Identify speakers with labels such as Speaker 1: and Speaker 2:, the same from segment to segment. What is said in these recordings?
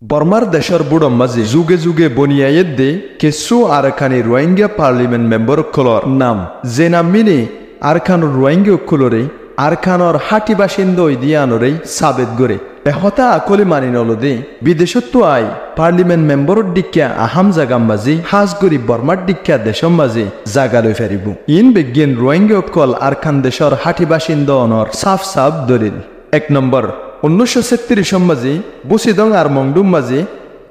Speaker 1: বর্মার দেশের বুড়ো মাঝে যুগে যুগে বনিয়ায়ের দে কেসু আরখানি রোহিঙ্গা পার্লিমেন্ট মেম্বার কলর নাম যে নাম মিনে আরখান রোহিঙ্গা কলরে আরখানর হাটি বাসিন্দ দিয়ানরে সাবেত গড়ে এহতা আকলে মানি নল দে বিদেশত আই পার্লিমেন্ট মেম্বরর দিক্যা আহাম জাগাম মাঝে হাজ গরি বর্মার দিক্যা দেশম মাঝে জাগালৈ ফেরিব ইন বিজ্ঞান রোহিঙ্গা কল আরখান দেশর হাটি বাসিন্দ অনর সাফ সাফ দলিল 1 নম্বর 1936 মাঝে বুসিদং আর মংডুম মাঝে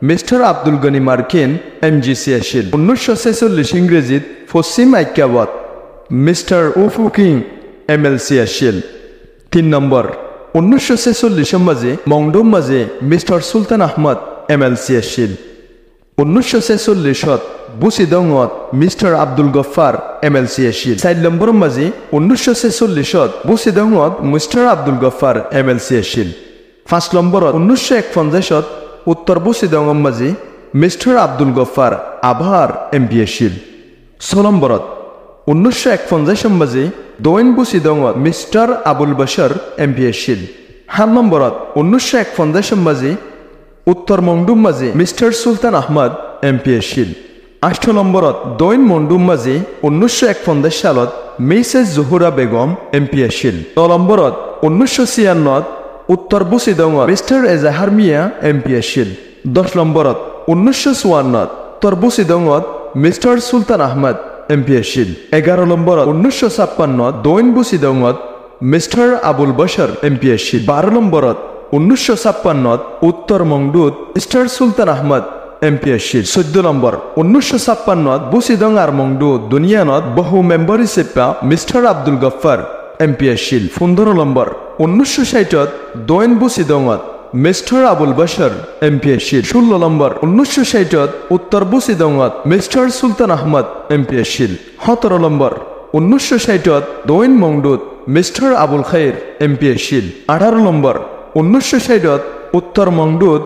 Speaker 1: মিস্টার আব্দুল গনি মার্কিন এমজিসি আসিল 1946 ইংরেজিত পশ্চিম আইক্যাবত মিস্টার উফুকিং এমএলসি আসিল 3 নম্বর 1946 মাঝে মংডুম মাঝে মিস্টার সুলতান আহমদ এমএলসি আসিল 1946 বুসিদংত মিস্টার আব্দুল গফার এমএলসি আসিল 4 নম্বর মাঝে 1946 বুসিদংত মিস্টার আব্দুল গফার এমএলসি আসিল 5 নম্বর 1951 উত্তর বুসিদং মাঝে মিস্টার আব্দুল গফার আবার এমপি আসিল 6 নম্বর 1951 মাঝে দৈন বুসিদংত মিস্টার আবুল বশর এমপি আসিল 7 নম্বর 1951 মাঝে উত্তর মংডুম মাঝে মিস্টার সুলতান আহমদ এমপি আসিল 8 নম্বরত দৈন মন্ডুম মাঝে 1951 সালত মিসেস জহুরা বেগম এমপি আসিল 9 নম্বরত 1996 উত্তর বুসিদংত মিস্টার এজাহার মিয়া এমপি আসিল 10 নম্বরত 1954 উত্তর বুসিদংত মিস্টার সুলতান আহমদ এমপি আসিল 11 নম্বরত 1956 দৈন বুসিদংত মিস্টার আবুল বশর এমপি আসিল 12 নম্বরত 1956 উত্তর মংডুত মিস্টার সুলতান আহমদ এমপি আসিল 14 নম্বর 1956 বুসিদং আর মংডু দুনিয়ানত বহু মেম্বার হিসেবে মিস্টার আব্দুল গফার এমপি আসিল 15 নম্বর 1960 দৈন বুসিদংত মিস্টার আবুল বশর এমপি আসিল 16 নম্বর 1960 উত্তর বুসিদংত মিস্টার সুলতান আহমদ এমপি আসিল 17 নম্বর 1960 দৈন মংডুত মিস্টার আবুল খাইর এমপি আসিল 18 নম্বর 1960 উত্তর মংডুত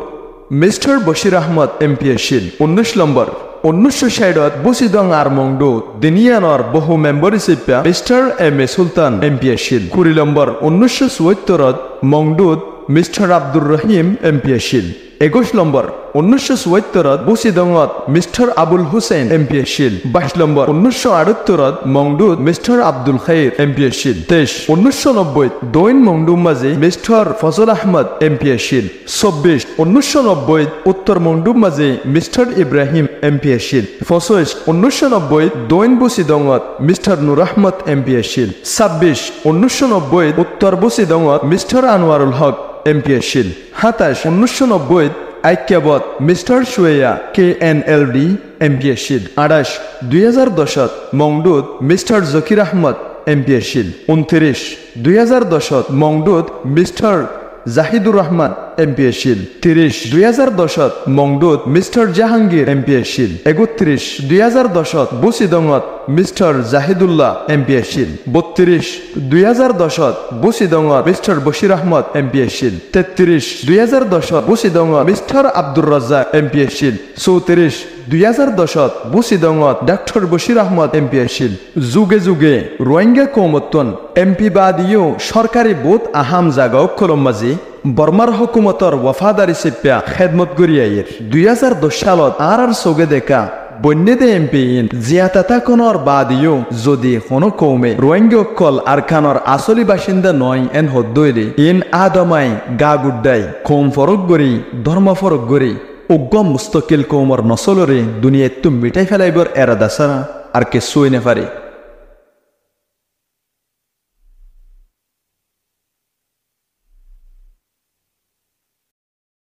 Speaker 1: মিস্টার বশির আহমদ এমপি আসিল 19 নম্বর 1960 বুসিদং আর মংডু দিনিয়ানর বহু মেম্বার হিসেবে mister M A Sultan MP Aseel 20 number 1974 মংডুত mister Abdur Rahim MP Aseel 21 number 1974 বুসিদংত mister Abul Hussain MP Aseel 22 number 1978 মংডুত mister Abdul Khair MP আসিল 23 1990 দৈন মংডুম মাঝে mister Fazal Ahmad MP আসিল 24 1990 উত্তর মংডুম মাঝে mister Ibrahim MP আসিল 25 1990 দৈন বুসিদংত mister নূর Ahmad MP আসিল 26 1990 উত্তর বুসিদংত mister Anwarul Haque MP আসিল 27 1990 আইক্যাবত mister সুয়েয়া KNLD MP আসিল 28 2010 মংডুত mister জকির Ahmad MP আসিল 29 2010 মংডুত mister Zahidur Rahman MP আসিল 30 2010 মংডুত mister Jahangir MP আসিল 31 2010 বুসিদংত mister Zahidullah MP আসিল 32 2010 বুসিদংত mister Bashir Ahmad MP আসিল 33 2010 বুসিদংত mister Abdur Razzak MP আসিল 34 2010 বুসিদংত doctor Bashir Ahmad MP আসিল যুগে যুগে Rohingya কৌমতন MP বাদিও সরকারি বোধ আহাম জাগাও কলম মাঝে বর্মার হুকুমতর ওয়াফাদারি সিপ্যা খেদমত গরিয়াইয়ের 2010 সালত আর চোগে দেখা বন্যদে এমপি ইন জিয়াতাতা কোনর বাদিও যদি কোনো কৌমে রোহিঙ্গা কল আরখানর আসলি বাসিন্দা নয় এন হদ্দইলে ইন আদমাই গা গুড্ডাই কৌম ফরক গরি ধর্ম ফরক গরি উগ্গম মুস্তকিল কৌমর নসলরে দুনিয়া একটু মিটাই ফেলাইবর এরাদা সারা আর কে সই নেফারে